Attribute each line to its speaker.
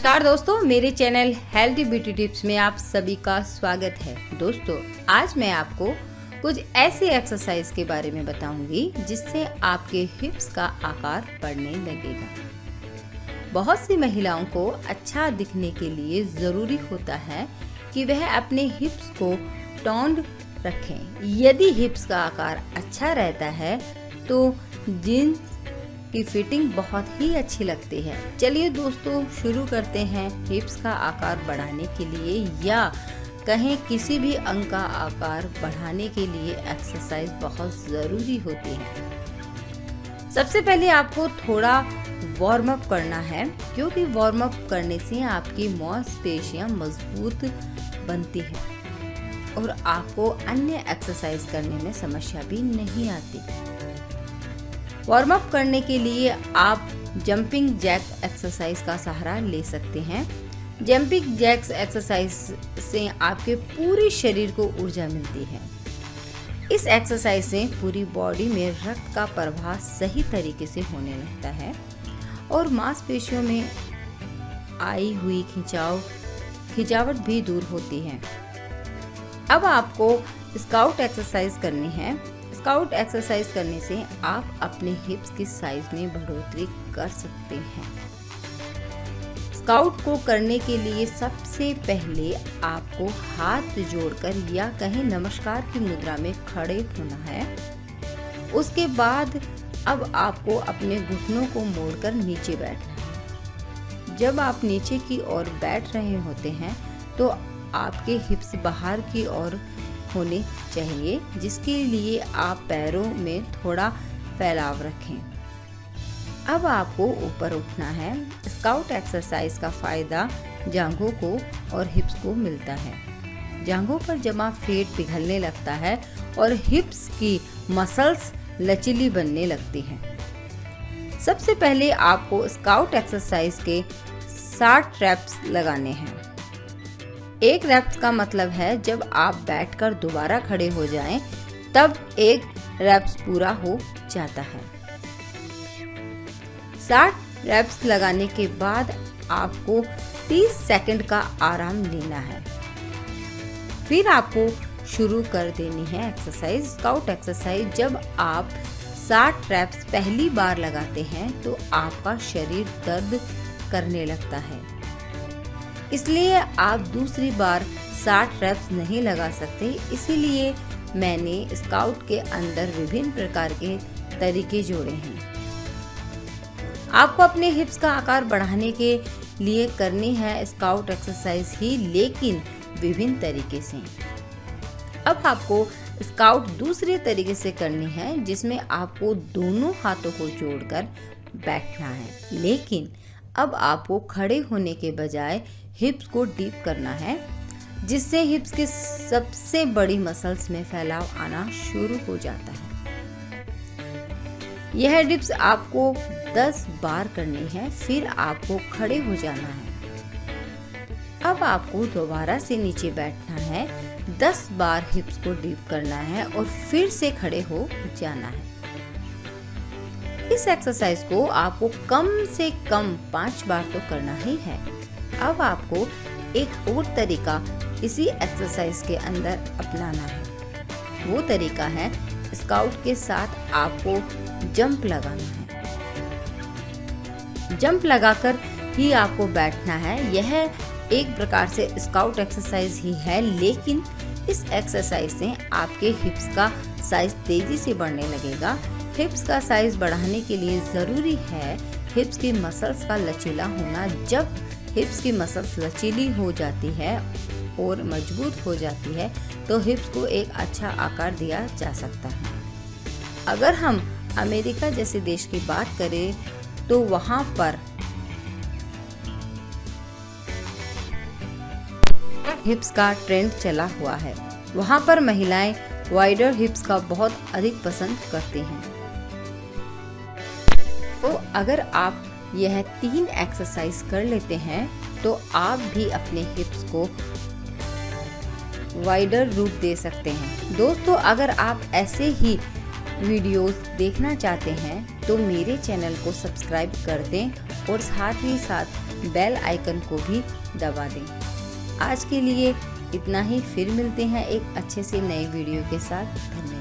Speaker 1: नमस्कार दोस्तों, मेरे चैनल हेल्दी ब्यूटी टिप्स में आप सभी का स्वागत है। दोस्तों, आज मैं आपको कुछ ऐसे एक्सरसाइज के बारे में बताऊंगी जिससे आपके हिप्स का आकार बढ़ने लगेगा। बहुत सी महिलाओं को अच्छा दिखने के लिए ज़रूरी होता है कि वह अपने हिप्स को टोन्ड रखें। यदि हिप्स का आकार अच्छा रहता है तो जीन्स की फिटिंग बहुत ही अच्छी लगती है। चलिए दोस्तों, शुरू करते हैं। हिप्स का आकार बढ़ाने के लिए या कहें किसी भी अंग का आकार बढ़ाने के लिए एक्सरसाइज बहुत ज़रूरी होती है। सबसे पहले आपको थोड़ा वार्म अप करना है, क्योंकि वार्म अप करने से आपकी मांसपेशियां मजबूत बनती है और आपको अन्य एक्सरसाइज करने में समस्या भी नहीं आती। वार्म अप करने के लिए आप जंपिंग जैक एक्सरसाइज का सहारा ले सकते हैं। जंपिंग जैक्स एक्सरसाइज से आपके पूरे शरीर को ऊर्जा मिलती है। इस एक्सरसाइज से पूरी बॉडी में रक्त का प्रवाह सही तरीके से होने लगता है और मांसपेशियों में आई हुई खिंचावट भी दूर होती है। अब आपको स्काउट एक्सरसाइज करनी है। स्काउट एक्सरसाइज करने से आप अपने हिप्स की साइज में बढ़ोतरी कर सकते हैं। स्काउट को करने के लिए सबसे पहले आपको हाथ जोड़कर या कहीं नमस्कार की मुद्रा में खड़े होना है। उसके बाद अब आपको अपने घुटनों को मोड़कर नीचे बैठना है। जब आप नीचे की ओर बैठ रहे होते हैं तो आपके हिप्स बाहर की ओर होने चाहिए, जिसके लिए आप पैरों में थोड़ा फैलाव रखें। अब आपको ऊपर उठना है। स्काउट एक्सरसाइज का फायदा जांघों को और हिप्स को मिलता है। जांघों पर जमा फैट पिघलने लगता है और हिप्स की मसल्स लचीली बनने लगती हैं। सबसे पहले आपको स्काउट एक्सरसाइज के 60 रैप्स लगाने हैं। एक रैप्स का मतलब है जब आप बैठकर दोबारा खड़े हो जाएं, तब एक रैप्स पूरा हो जाता है। 60 रैप्स लगाने के बाद आपको 30 सेकंड का आराम लेना है। फिर आपको शुरू कर देनी है एक्सरसाइज। स्काउट एक्सरसाइज जब आप 60 रैप्स पहली बार लगाते हैं तो आपका शरीर दर्द करने लगता है, इसलिए आप दूसरी बार 60 रैप्स नहीं लगा सकते। इसीलिए मैंने स्काउट के अंदर विभिन्न प्रकार के तरीके जोड़े हैं। आपको अपने हिप्स का आकार बढ़ाने के लिए करनी है स्काउट एक्सरसाइज ही, लेकिन विभिन्न तरीके से। अब आपको स्काउट दूसरे तरीके से करनी है, जिसमें आपको दोनों हाथों को जोड़कर बैठना है, लेकिन अब आपको खड़े होने के बजाय हिप्स को डीप करना है, जिससे हिप्स के सबसे बड़ी मसल्स में फैलाव आना शुरू हो जाता है। यह डिप्स आपको 10 बार करनी है, फिर आपको खड़े हो जाना है। अब आपको दोबारा से नीचे बैठना है, 10 बार हिप्स को डीप करना है और फिर से खड़े हो जाना है। इस एक्सरसाइज को आपको कम से कम 5 बार तो करना ही है। अब आपको एक और तरीका इसी एक्सरसाइज के अंदर अपनाना है। वो तरीका है स्काउट के साथ आपको जंप लगाना है। जंप लगाकर ही आपको बैठना है। यह एक प्रकार से स्काउट एक्सरसाइज ही है, लेकिन इस एक्सरसाइज से आपके हिप्स का साइज तेजी से बढ़ने लगेगा। हिप्स का साइज बढ़ाने के लिए ज़रूरी है हिप्स की मसल्स का लचीला होना। जब हिप्स की मसल्स लचीली हो जाती है और मजबूत हो जाती है तो हिप्स को एक अच्छा आकार दिया जा सकता है। अगर हम अमेरिका जैसे देश की बात करें तो वहाँ पर हिप्स का ट्रेंड चला हुआ है। वहाँ पर महिलाएं वाइडर हिप्स का बहुत अधिक पसंद करती हैं। तो अगर आप यह 3 एक्सरसाइज कर लेते हैं तो आप भी अपने हिप्स को वाइडर रूप दे सकते हैं। दोस्तों, अगर आप ऐसे ही वीडियोस देखना चाहते हैं तो मेरे चैनल को सब्सक्राइब कर दें और साथ ही साथ बेल आइकन को भी दबा दें। आज के लिए इतना ही, फिर मिलते हैं एक अच्छे से नए वीडियो के साथ। धन्यवाद।